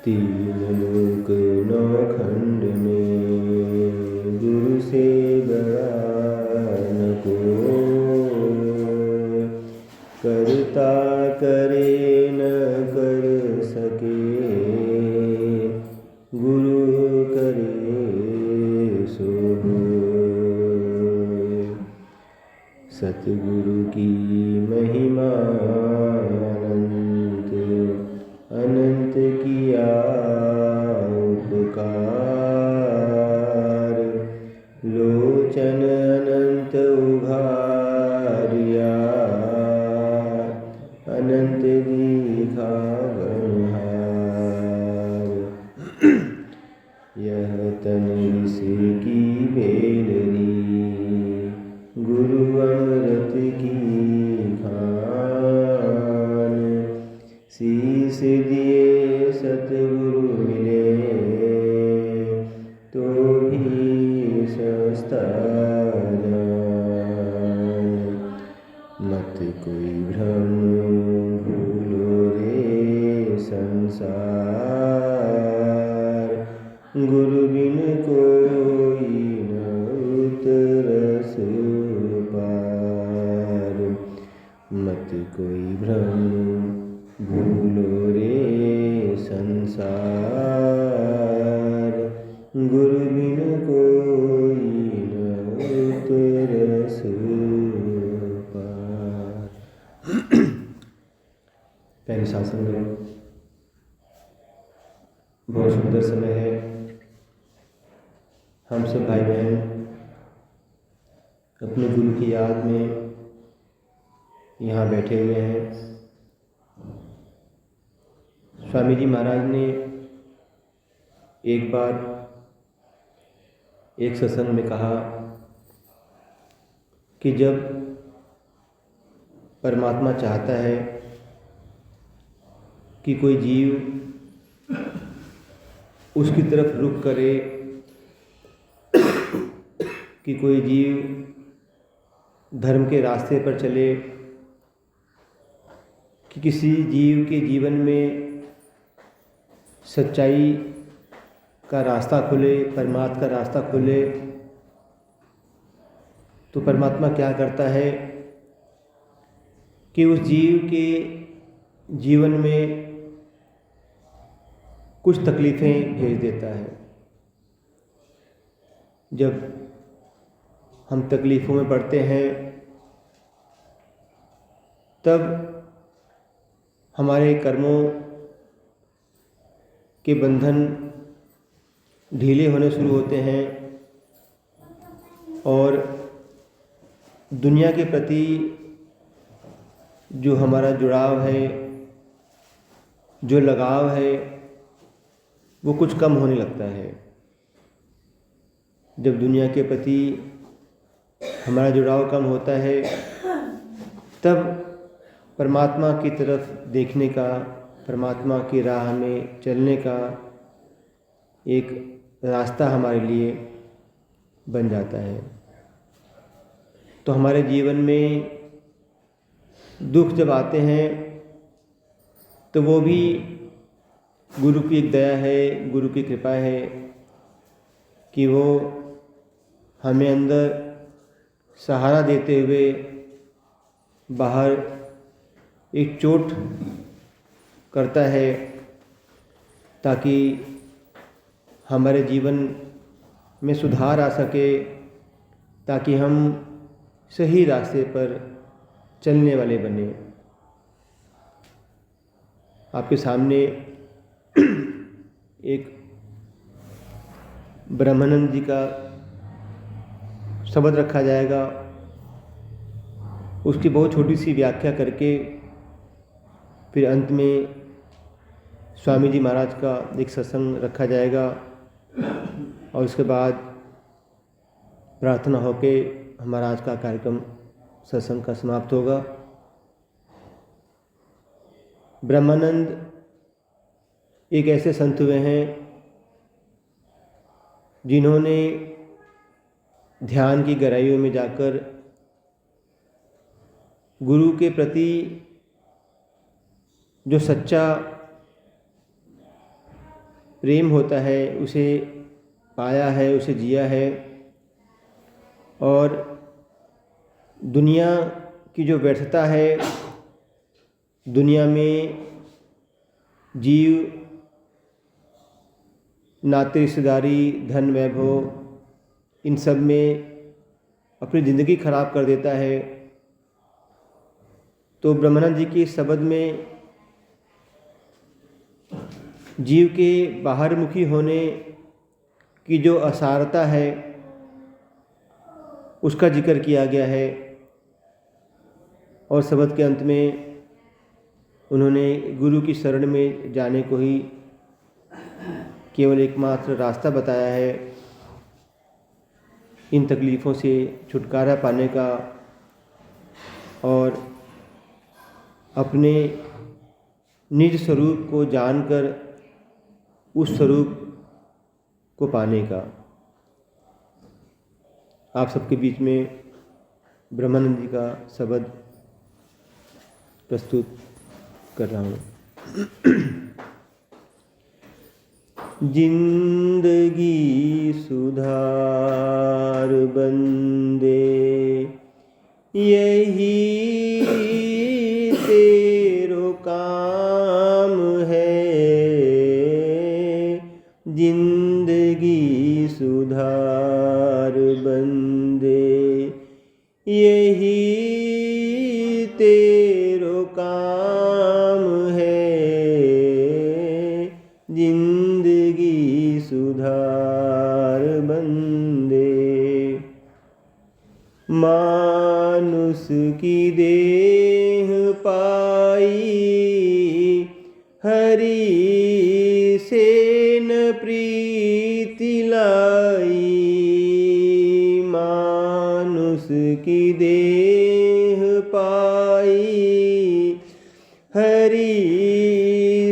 तीन लोक नौ खंड में गुरु से बड़ा न कोई, करता करे न कर सके, गुरु करे सो होय। सतगुरु की महिमा अनंत, अनंत किया उपकार, लोचन अनंत उघारिया, अनंत दीखा गणहार। यह तन विष की बेलरी, गुरु अमृत की खान, शीस दिए सतगुरु मिले, तो भी सस्ता दान। मत कोई भ्रम भूलो रे संसार, गुरु बिन कोई न उतरस पार। मत कोई भ्रम भूलो रे संसार, गुरु बिन कोई न उतरस पार। पहले शासन में बहुत सुंदर समय है। हम सब भाई बहन अपने गुरु की याद में यहाँ बैठे हुए हैं। स्वामी जी महाराज ने एक बार एक सत्संग में कहा कि जब परमात्मा चाहता है कि कोई जीव उसकी तरफ रुख करे, कि कोई जीव धर्म के रास्ते पर चले, कि किसी जीव के जीवन में सच्चाई का रास्ता खुले, परमात्मा का रास्ता खुले, तो परमात्मा क्या करता है कि उस जीव के जीवन में कुछ तकलीफ़ें भेज देता है। जब हम तकलीफ़ों में पड़ते हैं तब हमारे कर्मों के बंधन ढीले होने शुरू होते हैं और दुनिया के प्रति जो हमारा जुड़ाव है, जो लगाव है, वो कुछ कम होने लगता है। जब दुनिया के प्रति हमारा जुड़ाव कम होता है तब परमात्मा की तरफ देखने का, परमात्मा की राह में चलने का एक रास्ता हमारे लिए बन जाता है। तो हमारे जीवन में दुख जब आते हैं तो वो भी गुरु की एक दया है, गुरु की कृपा है कि वो हमें अंदर सहारा देते हुए बाहर एक चोट करता है ताकि हमारे जीवन में सुधार आ सके, ताकि हम सही रास्ते पर चलने वाले बने। आपके सामने एक ब्रह्मानंद जी का शब्द रखा जाएगा, उसकी बहुत छोटी सी व्याख्या करके फिर अंत में स्वामी जी महाराज का एक सत्संग रखा जाएगा और उसके बाद प्रार्थना होके हमारा आज का कार्यक्रम सत्संग का समाप्त होगा। ब्रह्मानंद एक ऐसे संत हुए हैं जिन्होंने ध्यान की गहराइयों में जाकर गुरु के प्रति जो सच्चा प्रेम होता है उसे पाया है, उसे जिया है। और दुनिया की जो व्यर्थता है, दुनिया में जीव नाते रिश्तेदारी, धन वैभव, इन सब में अपनी ज़िंदगी खराब कर देता है। तो ब्रह्मानंद जी के शब्द में जीव के बाहरमुखी होने की जो असारता है उसका जिक्र किया गया है। और शब्द के अंत में उन्होंने गुरु की शरण में जाने को ही केवल एकमात्र रास्ता बताया है इन तकलीफ़ों से छुटकारा पाने का और अपने निज स्वरूप को जानकर उस स्वरूप को पाने का। आप सबके बीच में ब्रह्मानंद जी का शब्द प्रस्तुत कर रहा हूँ। जिंदगी सुधार बंदे, यही तेरो काम है। जिंदगी सुधार बंदे, यही तेरो काम है। जिंदगी सुधार बंदे, मानुष की देह पाई, हरि से न प्रीति लाई। मानुष की देह पाई, हरि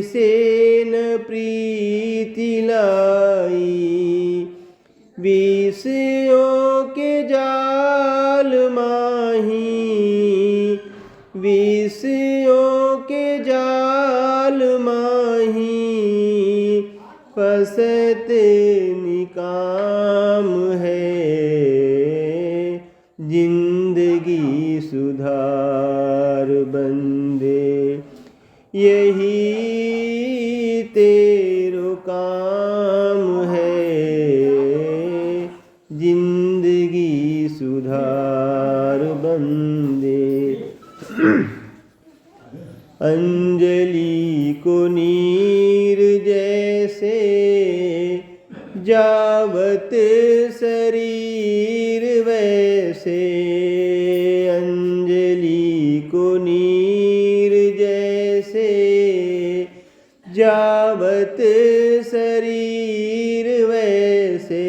से न प्रीति लाई। विषयों के जाल माही, विषयों के जाल माही। फसत निकाम है। जिंदगी सुधार बंदे, यही तेरो काम है। जिंदगी सुधार बंदे। अंजलि को नीर जैसे, जावत शरीर वैसे। अंजलि को नीर जैसे, जावत शरीर वैसे।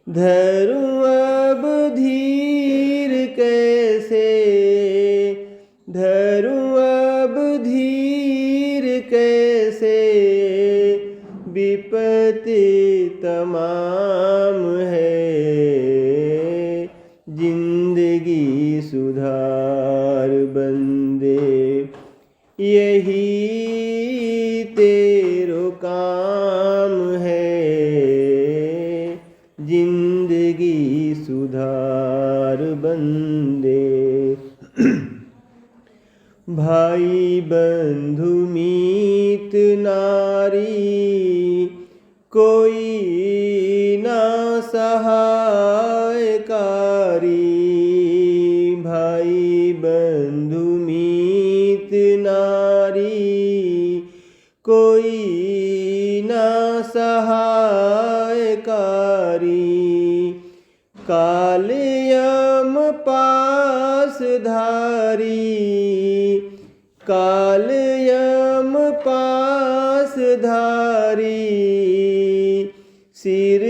धरूं अब धीर कैसे, धरूं अब धीर कैसे। विपत्ति तमाम है। जिंदगी सुधार बंदे, यही तेरो काम है। जिंदगी सुधार बंदे। भाई बंधु मीत नारी, कोई ना सहायकारी। भाई बंधु मीत नारी, कोई ना सहायकारी। काल यम पास धारी, काल यम पास धारी। सिर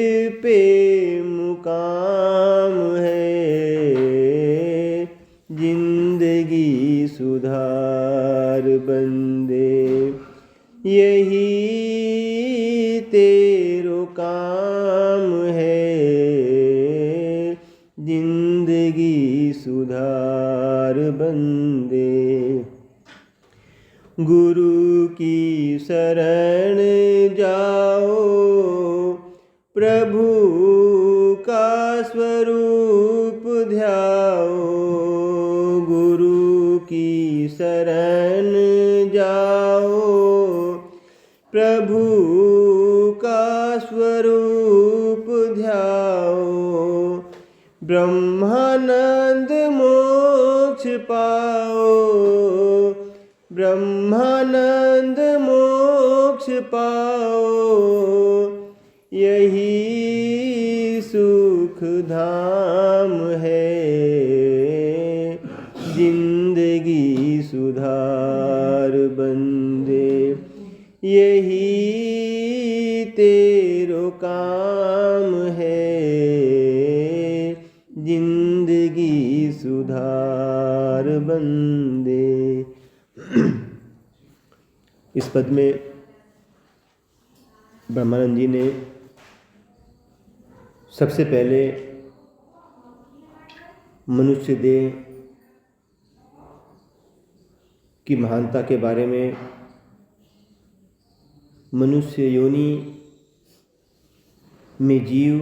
पे मुकाम है। जिंदगी सुधार बंदे, यही तेरो काम है। जिंदगी सुधार बंदे। गुरु की शरण जाओ, प्रभु का स्वरूप ध्याओ। गुरु की शरण जाओ, प्रभु का स्वरूप ध्याओ। ब्रह्मानंद मोक्ष पाओ, ब्रह्मानंद मोक्ष पाओ। यही सुख धाम है, जिंदगी सुधार बंदे। यही तेरो काम है, जिंदगी सुधार बंदे। इस पद में ब्रह्मानंद जी ने सबसे पहले मनुष्य देह की महानता के बारे में, मनुष्य योनि में जीव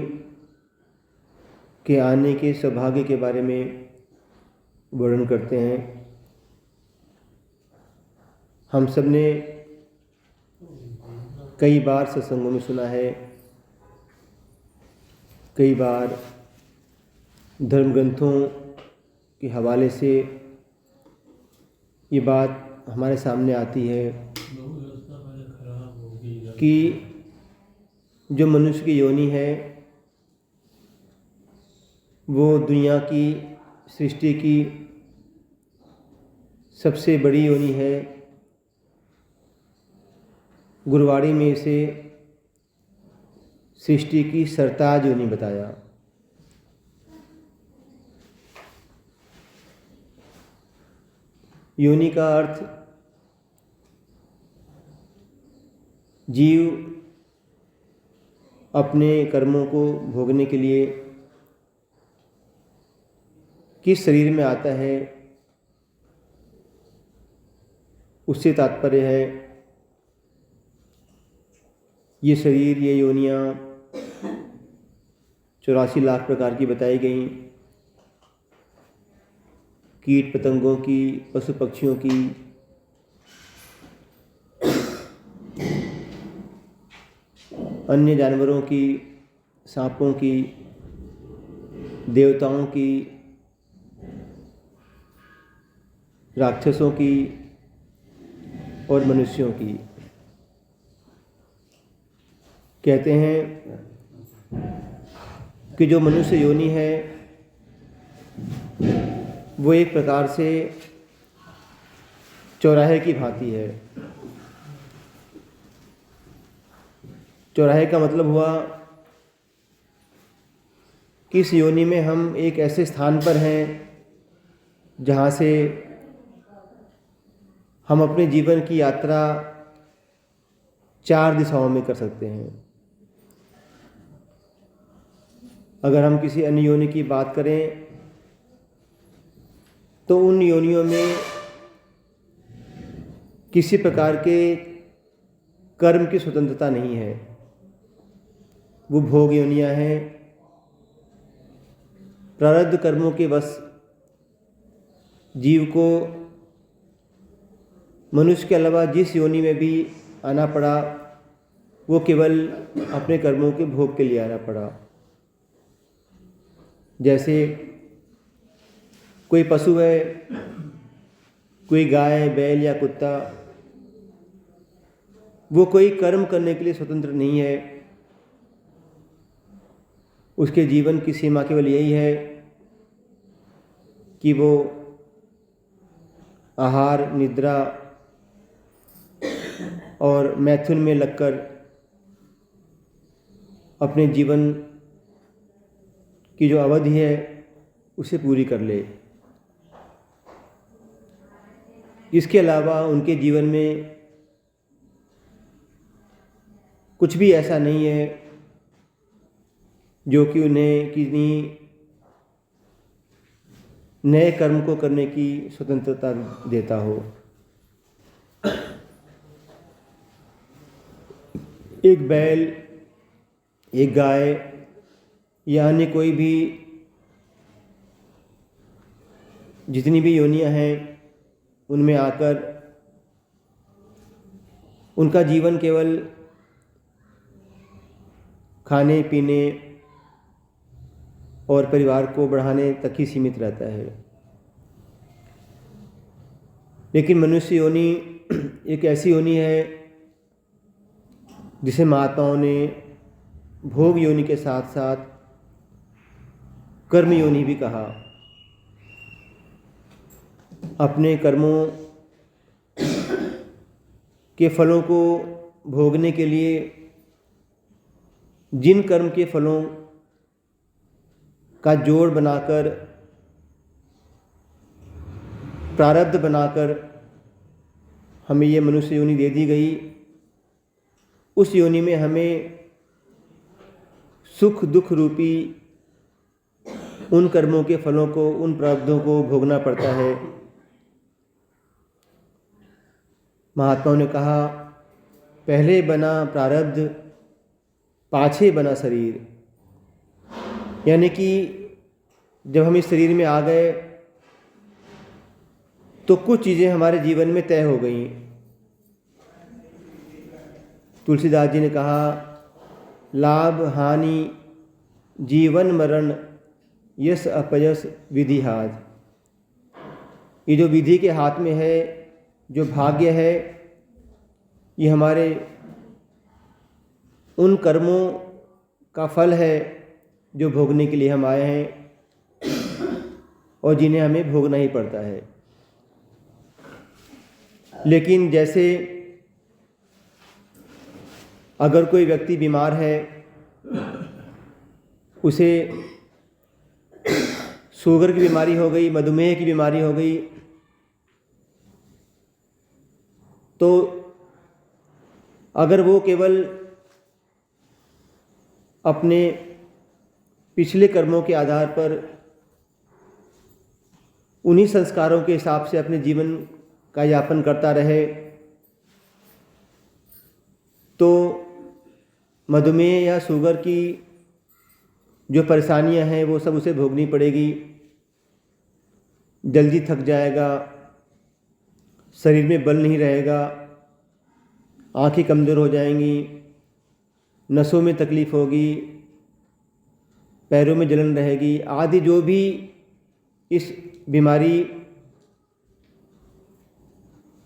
के आने के सौभाग्य के बारे में वर्णन करते हैं। हम सब ने कई बार सत्संगों में सुना है, कई बार धर्म ग्रंथों के हवाले से ये बात हमारे सामने आती है कि जो मनुष्य की योनि है वो दुनिया की सृष्टि की सबसे बड़ी योनि है। गुरुवाणी में इसे सृष्टि की सरताज योनि बताया। योनि का अर्थ जीव अपने कर्मों को भोगने के लिए किस शरीर में आता है, उससे तात्पर्य है ये शरीर, ये योनियाँ 84 लाख प्रकार की बताई गई, कीट पतंगों की, पशु पक्षियों की, अन्य जानवरों की, सांपों की, देवताओं की, राक्षसों की और मनुष्यों की। कहते हैं कि जो मनुष्य योनि है वो एक प्रकार से चौराहे की भांति है। चौराहे का मतलब हुआ कि इस योनि में हम एक ऐसे स्थान पर हैं जहाँ से हम अपने जीवन की यात्रा 4 दिशाओं में कर सकते हैं। अगर हम किसी अन्य योनि की बात करें तो उन योनियों में किसी प्रकार के कर्म की स्वतंत्रता नहीं है। वो भोग योनियाँ हैं। प्रारब्ध कर्मों के वश जीव को मनुष्य के अलावा जिस योनि में भी आना पड़ा वो केवल अपने कर्मों के भोग के लिए आना पड़ा। जैसे कोई पशु है, कोई गाय, बैल या कुत्ता, वो कोई कर्म करने के लिए स्वतंत्र नहीं है। उसके जीवन की सीमा केवल यही है कि वो आहार, निद्रा और मैथुन में लगकर अपने जीवन की जो अवधि है उसे पूरी कर ले। इसके अलावा उनके जीवन में कुछ भी ऐसा नहीं है जो कि उन्हें किसी नए कर्म को करने की स्वतंत्रता देता हो। एक बैल, एक गाय या अन्य कोई भी जितनी भी योनियां हैं उनमें आकर उनका जीवन केवल खाने पीने और परिवार को बढ़ाने तक ही सीमित रहता है। लेकिन मनुष्य योनि एक ऐसी योनि है जिसे महात्माओं ने भोग योनि के साथ साथ कर्म योनि भी कहा। अपने कर्मों के फलों को भोगने के लिए जिन कर्म के फलों का जोड़ बनाकर, प्रारब्ध बनाकर हमें ये मनुष्य योनि दे दी गई, उस योनि में हमें सुख दुख रूपी उन कर्मों के फलों को, उन प्रारब्धों को भोगना पड़ता है। महात्माओं ने कहा, पहले बना प्रारब्ध पाछे बना शरीर। यानी कि जब हम इस शरीर में आ गए तो कुछ चीज़ें हमारे जीवन में तय हो गई। तुलसीदास जी ने कहा, लाभ हानि जीवन मरण यश अपयश विधि हाथ। ये जो विधि के हाथ में है, जो भाग्य है, ये हमारे उन कर्मों का फल है जो भोगने के लिए हम आए हैं और जिन्हें हमें भोगना ही पड़ता है। लेकिन जैसे अगर कोई व्यक्ति बीमार है, उसे शुगर की बीमारी हो गई, मधुमेह की बीमारी हो गई, तो अगर वो केवल अपने पिछले कर्मों के आधार पर उन्हीं संस्कारों के हिसाब से अपने जीवन का यापन करता रहे, तो मधुमेह या शुगर की जो परेशानियां हैं वो सब उसे भोगनी पड़ेगी। जल्दी थक जाएगा, शरीर में बल नहीं रहेगा, आंखें कमज़ोर हो जाएंगी, नसों में तकलीफ होगी, पैरों में जलन रहेगी, आदि जो भी इस बीमारी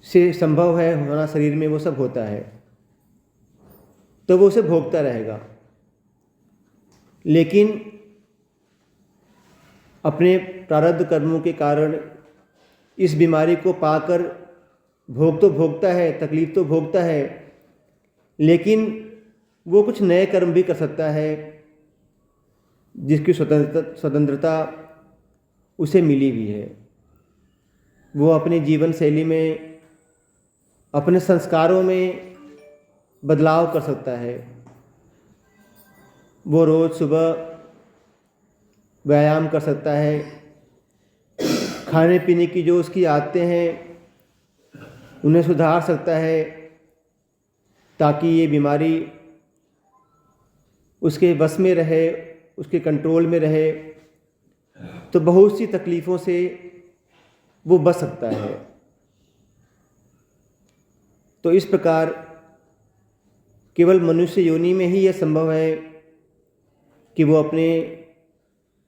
से संभव है होना शरीर में, वो सब होता है। तो वो उसे भोगता रहेगा। लेकिन अपने प्रारब्ध कर्मों के कारण इस बीमारी को पाकर भोग तो भोगता है, तकलीफ तो भोगता है, लेकिन वो कुछ नए कर्म भी कर सकता है जिसकी स्वतंत्रता उसे मिली हुई है। वो अपने जीवन शैली में, अपने संस्कारों में बदलाव कर सकता है। वो रोज़ सुबह व्यायाम कर सकता है, खाने पीने की जो उसकी आदतें हैं उन्हें सुधार सकता है ताकि ये बीमारी उसके बस में रहे, उसके कंट्रोल में रहे, तो बहुत सी तकलीफ़ों से वो बच सकता है। तो इस प्रकार केवल मनुष्य योनि में ही यह संभव है कि वो अपने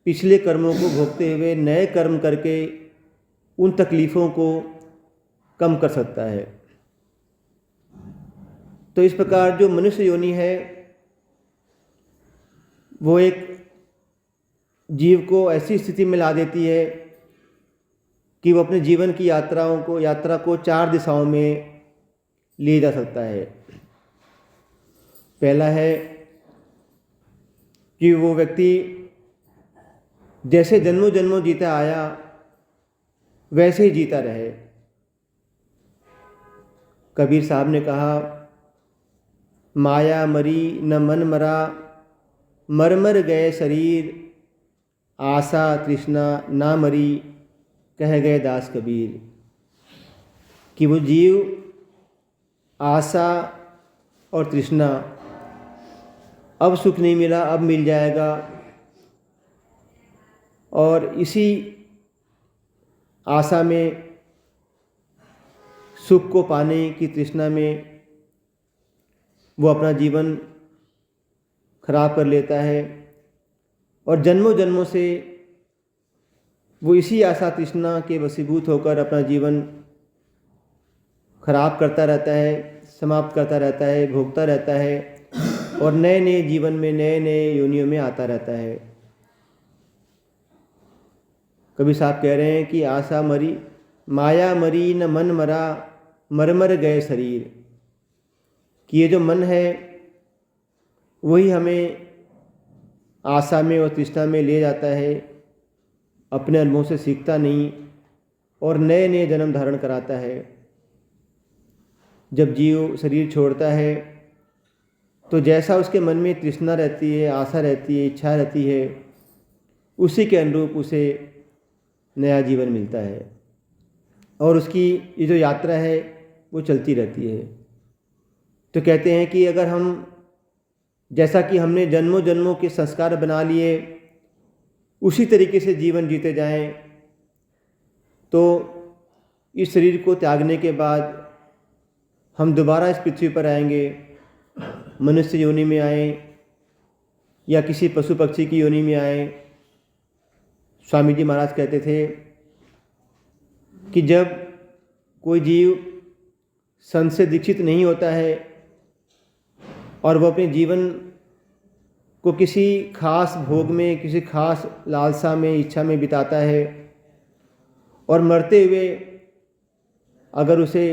पिछले कर्मों को भोगते हुए नए कर्म करके उन तकलीफ़ों को कम कर सकता है। तो इस प्रकार जो मनुष्य योनि है वो एक जीव को ऐसी स्थिति में ला देती है कि वो अपने जीवन की यात्रा को 4 दिशाओं में ले जा सकता है। पहला है कि वो व्यक्ति जैसे जन्मों जन्मों जीता आया वैसे ही जीता रहे। कबीर साहब ने कहा, माया मरी न मन मरा, मर मर गए शरीर, आशा तृष्णा ना मरी, कह गए दास कबीर। कि वो जीव आशा और तृष्णा अब सुख नहीं मिला, अब मिल जाएगा, और इसी आशा में, सुख को पाने की तृष्णा में वो अपना जीवन खराब कर लेता है, और जन्मों जन्मों से वो इसी आशा तृष्णा के वशीभूत होकर अपना जीवन खराब करता रहता है, समाप्त करता रहता है, भोगता रहता है, और नए नए जीवन में, नए नए योनियों में आता रहता है। कबीर साहब कह रहे हैं कि आशा मरी, माया मरी, न मन मरा, मर मर गए शरीर। कि ये जो मन है वही हमें आशा में और तृष्णा में ले जाता है, अपने अनुभव से सीखता नहीं और नए नए जन्म धारण कराता है। जब जीव शरीर छोड़ता है तो जैसा उसके मन में तृष्णा रहती है, आशा रहती है, इच्छा रहती है, उसी के अनुरूप उसे नया जीवन मिलता है, और उसकी ये जो यात्रा है वो चलती रहती है। तो कहते हैं कि अगर हम, जैसा कि हमने जन्मों जन्मों के संस्कार बना लिए, उसी तरीके से जीवन जीते जाएं, तो इस शरीर को त्यागने के बाद हम दोबारा इस पृथ्वी पर आएंगे, मनुष्य योनि में आए या किसी पशु पक्षी की योनि में आए। स्वामी जी महाराज कहते थे कि जब कोई जीव संत से दीक्षित नहीं होता है और वह अपने जीवन को किसी खास भोग में, किसी खास लालसा में, इच्छा में बिताता है, और मरते हुए अगर उसे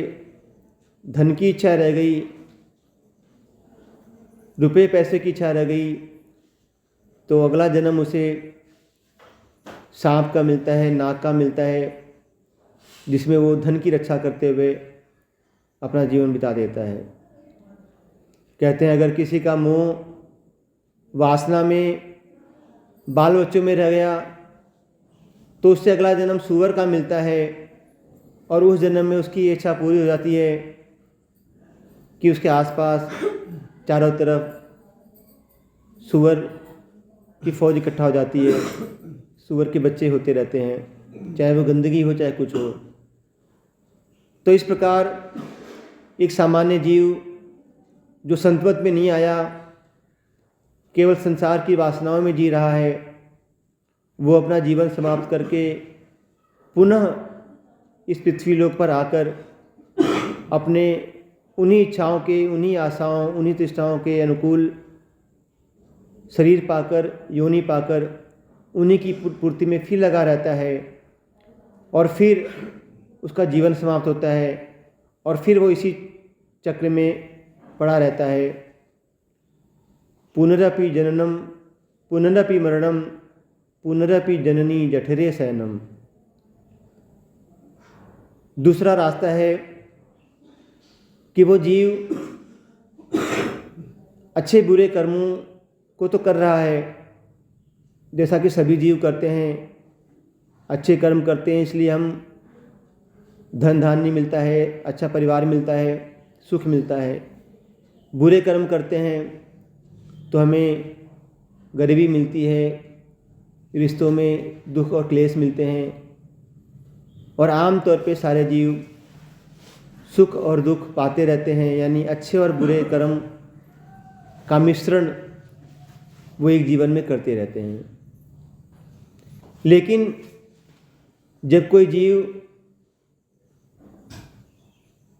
धन की इच्छा रह गई, रुपए पैसे की इच्छा रह गई, तो अगला जन्म उसे सांप का मिलता है, नाग का मिलता है, जिसमें वो धन की रक्षा करते हुए अपना जीवन बिता देता है। कहते हैं अगर किसी का मोह वासना में, बाल बच्चों में रह गया, तो उससे अगला जन्म सूअर का मिलता है, और उस जन्म में उसकी इच्छा पूरी हो जाती है कि उसके आसपास चारों तरफ सूअर की फौज इकट्ठा हो जाती है, सूअर के बच्चे होते रहते हैं, चाहे वो गंदगी हो चाहे कुछ हो। तो इस प्रकार एक सामान्य जीव जो संतवत में नहीं आया, केवल संसार की वासनाओं में जी रहा है, वो अपना जीवन समाप्त करके पुनः इस पृथ्वी लोक पर आकर अपने उन्हीं इच्छाओं के, उन्हीं आशाओं, उन्हीं तृष्णाओं के अनुकूल शरीर पाकर, योनि पाकर उन्हीं की पूर्ति में फिर लगा रहता है, और फिर उसका जीवन समाप्त होता है, और फिर वो इसी चक्र में पड़ा रहता है। पुनरपि जननम पुनरपि मरणम पुनरपि जननी जठरे शयनम। दूसरा रास्ता है कि वो जीव अच्छे बुरे कर्मों को तो कर रहा है, जैसा कि सभी जीव करते हैं। अच्छे कर्म करते हैं इसलिए हम धन धान्य मिलता है, अच्छा परिवार मिलता है, सुख मिलता है। बुरे कर्म करते हैं तो हमें गरीबी मिलती है, रिश्तों में दुख और क्लेश मिलते हैं, और आम तौर पे सारे जीव सुख और दुख पाते रहते हैं, यानी अच्छे और बुरे कर्म का मिश्रण वो एक जीवन में करते रहते हैं। लेकिन जब कोई जीव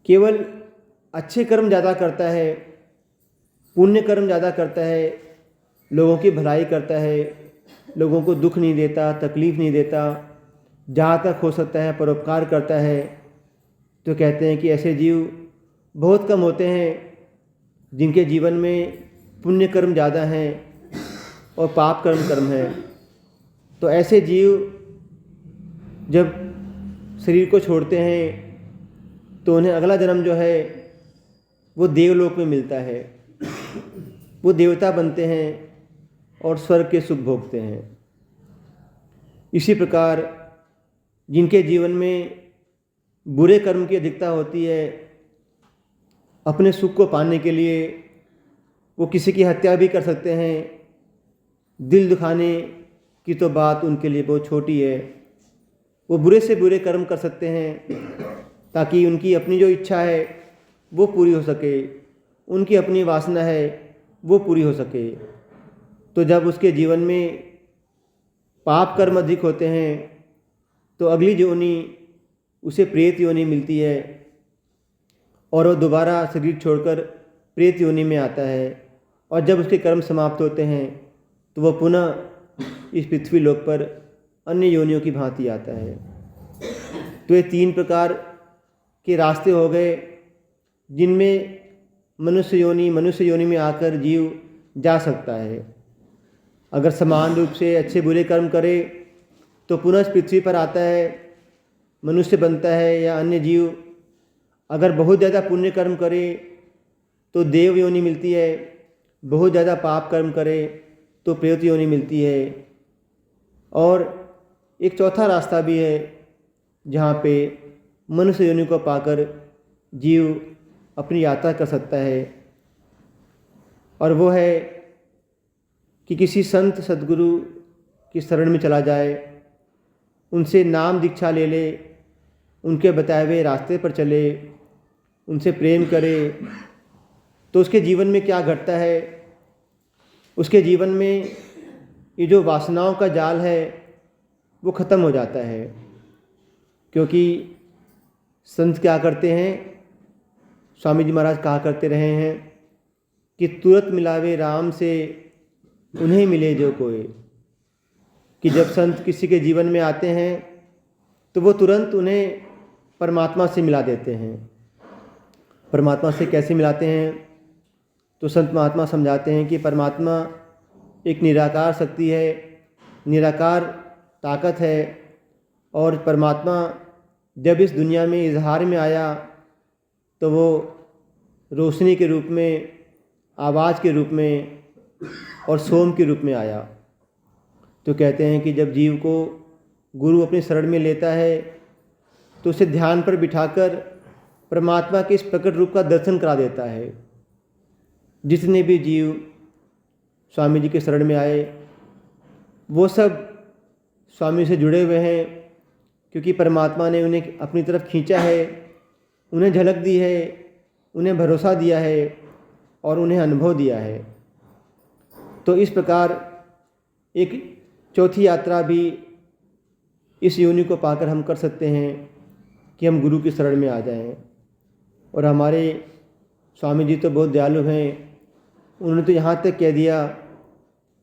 केवल अच्छे कर्म ज़्यादा करता है, पुण्य कर्म ज़्यादा करता है, लोगों की भलाई करता है, लोगों को दुख नहीं देता, तकलीफ़ नहीं देता, जहाँ तक हो सकता है परोपकार करता है, तो कहते हैं कि ऐसे जीव बहुत कम होते हैं जिनके जीवन में पुण्य कर्म ज़्यादा हैं और पाप कर्म कम है। तो ऐसे जीव जब शरीर को छोड़ते हैं तो उन्हें अगला जन्म जो है वो देवलोक में मिलता है, वो देवता बनते हैं और स्वर्ग के सुख भोगते हैं। इसी प्रकार जिनके जीवन में बुरे कर्म की अधिकता होती है, अपने सुख को पाने के लिए वो किसी की हत्या भी कर सकते हैं। दिल दुखाने की तो बात उनके लिए बहुत छोटी है। वो बुरे से बुरे कर्म कर सकते हैं ताकि उनकी अपनी जो इच्छा है वो पूरी हो सके, उनकी अपनी वासना है वो पूरी हो सके। तो जब उसके जीवन में पाप कर्म अधिक होते हैं तो अगली योनि उसे प्रेत योनि मिलती है और वो दोबारा शरीर छोड़कर प्रेत योनि में आता है। और जब उसके कर्म समाप्त होते हैं तो वह पुनः इस पृथ्वी लोक पर अन्य योनियों की भांति आता है। तो ये 3 प्रकार के रास्ते हो गए जिनमें मनुष्य योनि में आकर जीव जा सकता है। अगर समान रूप से अच्छे बुरे कर्म करे तो पुनः इस पृथ्वी पर आता है, मनुष्य बनता है या अन्य जीव। अगर बहुत ज़्यादा पुण्य कर्म करे तो देव योनि मिलती है, बहुत ज़्यादा पाप कर्म करे तो प्रेत योनि मिलती है। और एक चौथा रास्ता भी है जहाँ पे मनुष्य योनि को पाकर जीव अपनी यात्रा कर सकता है, और वो है कि किसी संत सद्गुरु की शरण में चला जाए, उनसे नाम दीक्षा ले ले, उनके बताए हुए रास्ते पर चले, उनसे प्रेम करे। तो उसके जीवन में क्या घटता है, उसके जीवन में ये जो वासनाओं का जाल है वो ख़त्म हो जाता है। क्योंकि संत क्या करते हैं, स्वामी जी महाराज कहा करते रहे हैं कि तुरंत मिलावे राम से उन्हें मिले जो कोई। कि जब संत किसी के जीवन में आते हैं तो वो तुरंत उन्हें परमात्मा से मिला देते हैं। परमात्मा से कैसे मिलाते हैं, तो संत महात्मा समझाते हैं कि परमात्मा एक निराकार शक्ति है, निराकार ताकत है। और परमात्मा जब इस दुनिया में इजहार में आया तो वो रोशनी के रूप में, आवाज़ के रूप में और सोम के रूप में आया। तो कहते हैं कि जब जीव को गुरु अपनी शरण में लेता है तो उसे ध्यान पर बिठाकर परमात्मा के इस प्रकट रूप का दर्शन करा देता है। जितने भी जीव स्वामी जी के शरण में आए वो सब स्वामी से जुड़े हुए हैं, क्योंकि परमात्मा ने उन्हें अपनी तरफ खींचा है, उन्हें झलक दी है, उन्हें भरोसा दिया है और उन्हें अनुभव दिया है। तो इस प्रकार एक चौथी यात्रा भी इस योनि को पाकर हम कर सकते हैं कि हम गुरु की शरण में आ जाएं। और हमारे स्वामी जी तो बहुत दयालु हैं, उन्होंने तो यहाँ तक कह दिया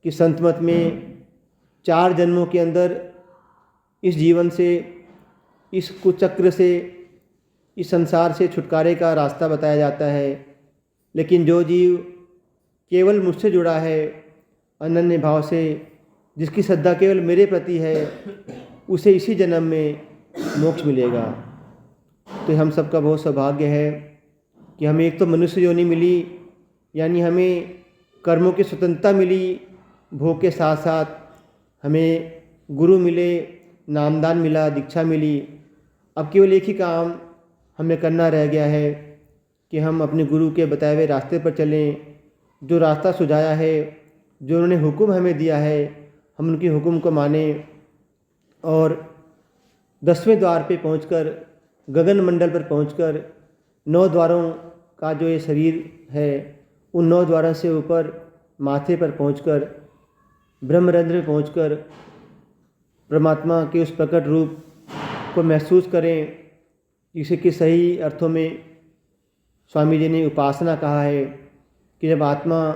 कि संत मत में 4 जन्मों के अंदर इस जीवन से, इस कुचक्र से, इस संसार से छुटकारे का रास्ता बताया जाता है। लेकिन जो जीव केवल मुझसे जुड़ा है अनन्य भाव से, जिसकी श्रद्धा केवल मेरे प्रति है, उसे इसी जन्म में मोक्ष मिलेगा। तो हम सबका बहुत सौभाग्य है कि हमें एक तो मनुष्य योनि मिली, यानी हमें कर्मों की स्वतंत्रता मिली, भोग के साथ साथ हमें गुरु मिले, नामदान मिला, दीक्षा मिली। अब केवल एक ही काम हमें करना रह गया है कि हम अपने गुरु के बताए हुए रास्ते पर चलें। जो रास्ता सुझाया है, जो उन्होंने हुक्म हमें दिया है, हम उनके हुक्म को माने और 10वें द्वार पे पहुंचकर, गगन मंडल पर पहुंचकर, 9 द्वारों का जो ये शरीर है उन 9 द्वारों से ऊपर माथे पर पहुंचकर, ब्रह्मरंध्र में पहुंचकर परमात्मा के उस प्रकट रूप को महसूस करें, जिसे कि सही अर्थों में स्वामी जी ने उपासना कहा है कि जब आत्मा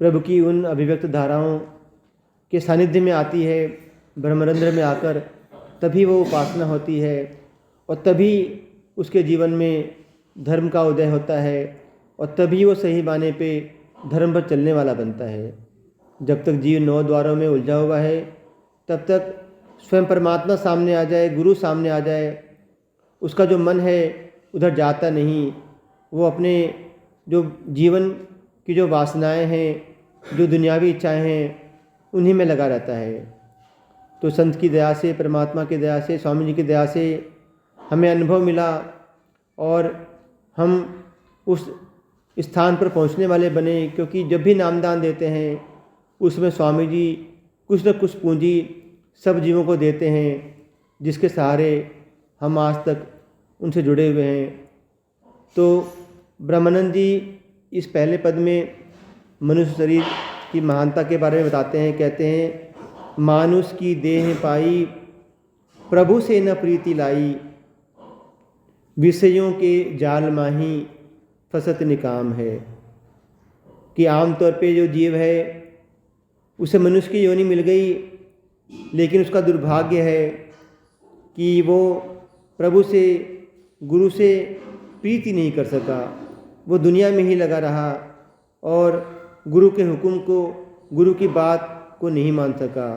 प्रभु की उन अभिव्यक्त धाराओं के सानिध्य में आती है, ब्रह्मरंध्र में आकर, तभी वो उपासना होती है और तभी उसके जीवन में धर्म का उदय होता है और तभी वो सही माने पे धर्म पर चलने वाला बनता है। जब तक जीव 9 द्वारों में उलझा हुआ है तब तक स्वयं परमात्मा सामने आ जाए, गुरु सामने आ जाए, उसका जो मन है उधर जाता नहीं। वो अपने जो जीवन की जो वासनाएं हैं, जो दुनियावी इच्छाएं हैं, उन्हीं में लगा रहता है। तो संत की दया से, परमात्मा की दया से, स्वामी जी की दया से हमें अनुभव मिला और हम उस स्थान पर पहुंचने वाले बने, क्योंकि जब भी नामदान देते हैं उसमें स्वामी जी कुछ न कुछ पूंजी सब जीवों को देते हैं, जिसके सहारे हम आज तक उनसे जुड़े हुए हैं। तो ब्रह्मानंद जी इस पहले पद में मनुष्य शरीर की महानता के बारे में बताते हैं। कहते हैं, मानुष की देह पाई प्रभु से न प्रीति लाई, विषयों के जाल माही फसत निकाम है। कि आमतौर पे जो जीव है उसे मनुष्य की योनि मिल गई, लेकिन उसका दुर्भाग्य है कि वो प्रभु से, गुरु से प्रीति नहीं कर सका। वो दुनिया में ही लगा रहा और गुरु के हुक्म को, गुरु की बात को नहीं मान सका।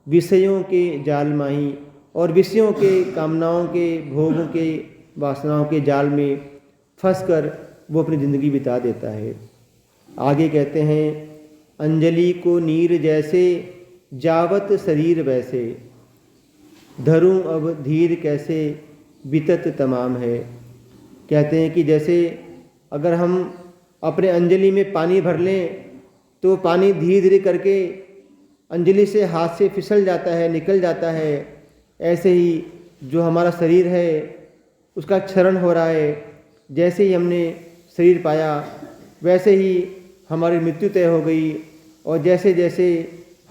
विषयों के जाल माही, और विषयों के, कामनाओं के, भोगों के, वासनाओं के जाल में फंसकर वो अपनी ज़िंदगी बिता देता है। आगे कहते हैं, अंजलि को नीर जैसे जावत शरीर वैसे, धरूं अब धीर कैसे बितत तमाम है। कहते हैं कि जैसे अगर हम अपने अंजलि में पानी भर लें तो पानी धीरे धीरे करके अंजलि से हाथ से फिसल जाता है, निकल जाता है। ऐसे ही जो हमारा शरीर है उसका क्षरण हो रहा है। जैसे ही हमने शरीर पाया वैसे ही हमारी मृत्यु तय हो गई, और जैसे जैसे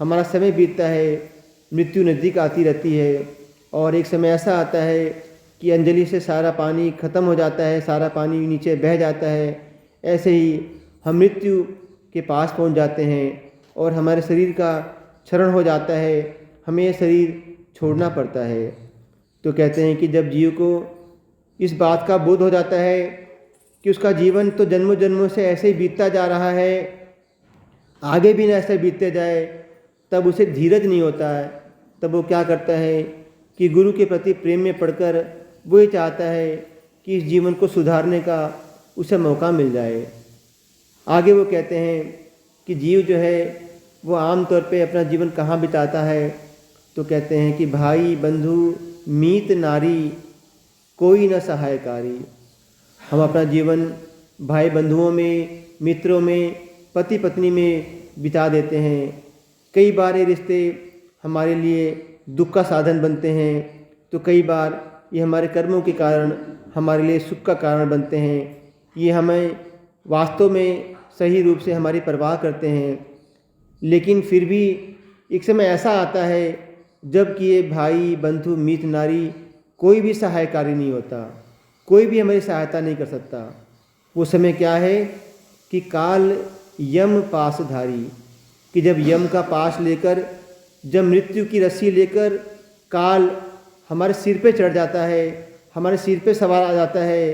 हमारा समय बीतता है मृत्यु नज़दीक आती रहती है, और एक समय ऐसा आता है कि अंजलि से सारा पानी ख़त्म हो जाता है, सारा पानी नीचे बह जाता है। ऐसे ही हम मृत्यु के पास पहुंच जाते हैं और हमारे शरीर का क्षरण हो जाता है, हमें ये शरीर छोड़ना पड़ता है। तो कहते हैं कि जब जीव को इस बात का बोध हो जाता है कि उसका जीवन तो जन्मों जन्मों से ऐसे ही बीतता जा रहा है, आगे भी ना ऐसे बीतते जाए, तब उसे धीरज नहीं होता है। तब वो क्या करता है कि गुरु के प्रति प्रेम में पड़कर वो ये चाहता है कि इस जीवन को सुधारने का उसे मौका मिल जाए। आगे वो कहते हैं कि जीव जो है वो आम तौर पे अपना जीवन कहाँ बिताता है। तो कहते हैं कि भाई बंधु मीत नारी कोई न सहायकारी। हम अपना जीवन भाई बंधुओं में, मित्रों में, पति पत्नी में बिता देते हैं। कई बार ये रिश्ते हमारे लिए दुख का साधन बनते हैं, तो कई बार ये हमारे कर्मों के कारण हमारे लिए सुख का कारण बनते हैं। ये हमें वास्तव में सही रूप से हमारी परवाह करते हैं, लेकिन फिर भी एक समय ऐसा आता है जब कि ये भाई बंधु मीत नारी कोई भी सहायकारी नहीं होता, कोई भी हमारी सहायता नहीं कर सकता। वो समय क्या है कि काल यम पासधारी, कि जब यम का पास लेकर, जब मृत्यु की रस्सी लेकर काल हमारे सिर पे चढ़ जाता है, हमारे सिर पे सवार आ जाता है,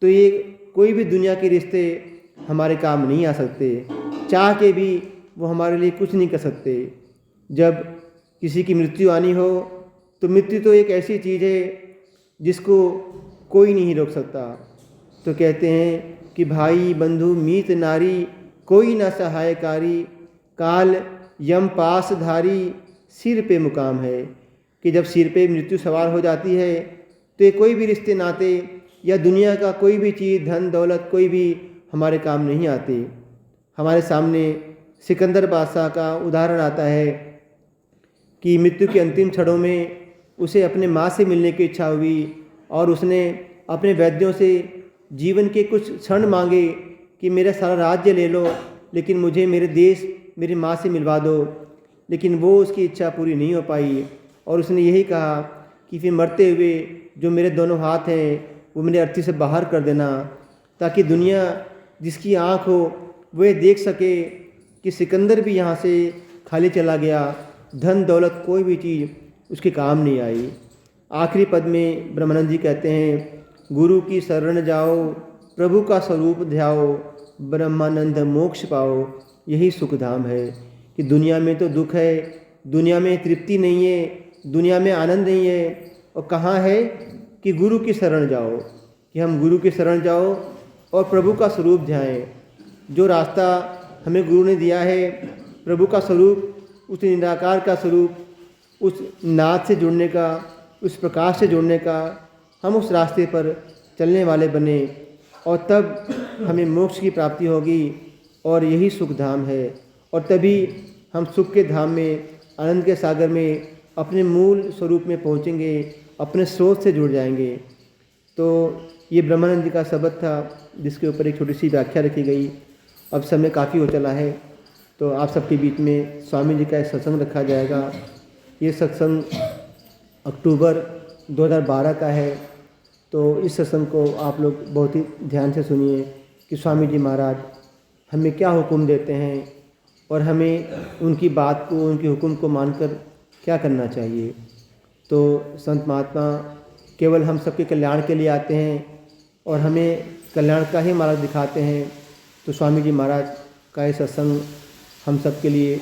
तो ये कोई भी दुनिया के रिश्ते हमारे काम नहीं आ सकते। चाह के भी वो हमारे लिए कुछ नहीं कर सकते। जब किसी की मृत्यु आनी हो तो मृत्यु तो एक ऐसी चीज़ है जिसको कोई नहीं रोक सकता। तो कहते हैं कि भाई बंधु मीत नारी कोई ना सहायकारी, काल यम पास धारी सिर पे मुकाम है। कि जब सिर पे मृत्यु सवार हो जाती है तो ये कोई भी रिश्ते नाते या दुनिया का कोई भी चीज़, धन दौलत, कोई भी हमारे काम नहीं आती। हमारे सामने सिकंदर बादशाह का उदाहरण आता है कि मृत्यु के अंतिम क्षणों में उसे अपने माँ से मिलने की इच्छा हुई और उसने अपने वैद्यों से जीवन के कुछ क्षण मांगे कि मेरा सारा राज्य ले लो, लेकिन मुझे मेरे देश, मेरी माँ से मिलवा दो। लेकिन वो उसकी इच्छा पूरी नहीं हो पाई और उसने यही कहा कि फिर मरते हुए जो मेरे दोनों हाथ हैं वो मेरे अर्थी से बाहर कर देना, ताकि दुनिया जिसकी आँख हो वो ये देख सके कि सिकंदर भी यहाँ से खाली चला गया, धन दौलत कोई भी चीज़ उसके काम नहीं आई। आखिरी पद में ब्रह्मानंद जी कहते हैं, गुरु की शरण जाओ, प्रभु का स्वरूप ध्याओ, ब्रह्मानंद मोक्ष पाओ, यही सुखधाम है। कि दुनिया में तो दुख है, दुनिया में तृप्ति नहीं है, दुनिया में आनंद नहीं है, और कहाँ है कि गुरु की शरण जाओ, कि हम गुरु की शरण जाओ और प्रभु का स्वरूप ध्याएं। जो रास्ता हमें गुरु ने दिया है, प्रभु का स्वरूप, उस निराकार का स्वरूप, उस नाद से जुड़ने का, उस प्रकाश से जुड़ने का, हम उस रास्ते पर चलने वाले बने और तब हमें मोक्ष की प्राप्ति होगी और यही सुख धाम है। और तभी हम सुख के धाम में, आनंद के सागर में अपने मूल स्वरूप में पहुँचेंगे, अपने स्रोत से जुड़ जाएंगे। तो ये ब्रह्मानंद जी का शब्द था जिसके ऊपर एक छोटी सी व्याख्या रखी गई। अब समय काफ़ी हो चला है, तो आप सबके बीच में स्वामी जी का एक सत्संग रखा जाएगा। ये सत्संग अक्टूबर 2012 का है। तो इस सत्संग को आप लोग बहुत ही ध्यान से सुनिए कि स्वामी जी महाराज हमें क्या हुक्म देते हैं और हमें उनकी बात को, उनके हुक्म को मानकर क्या करना चाहिए। तो संत महात्मा केवल हम सबके कल्याण के लिए आते हैं और हमें कल्याण का ही मार्ग दिखाते हैं। तो स्वामी जी महाराज का ये सत्संग हम सब के लिए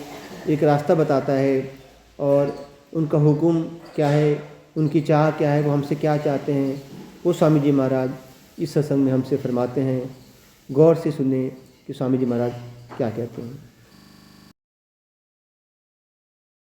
एक रास्ता बताता है और उनका हुक्म क्या है, उनकी चाह क्या है, वो हमसे क्या चाहते हैं, वो स्वामी जी महाराज इस सत्संग में हमसे फरमाते हैं। गौर से सुने कि स्वामी जी महाराज क्या कहते हैं।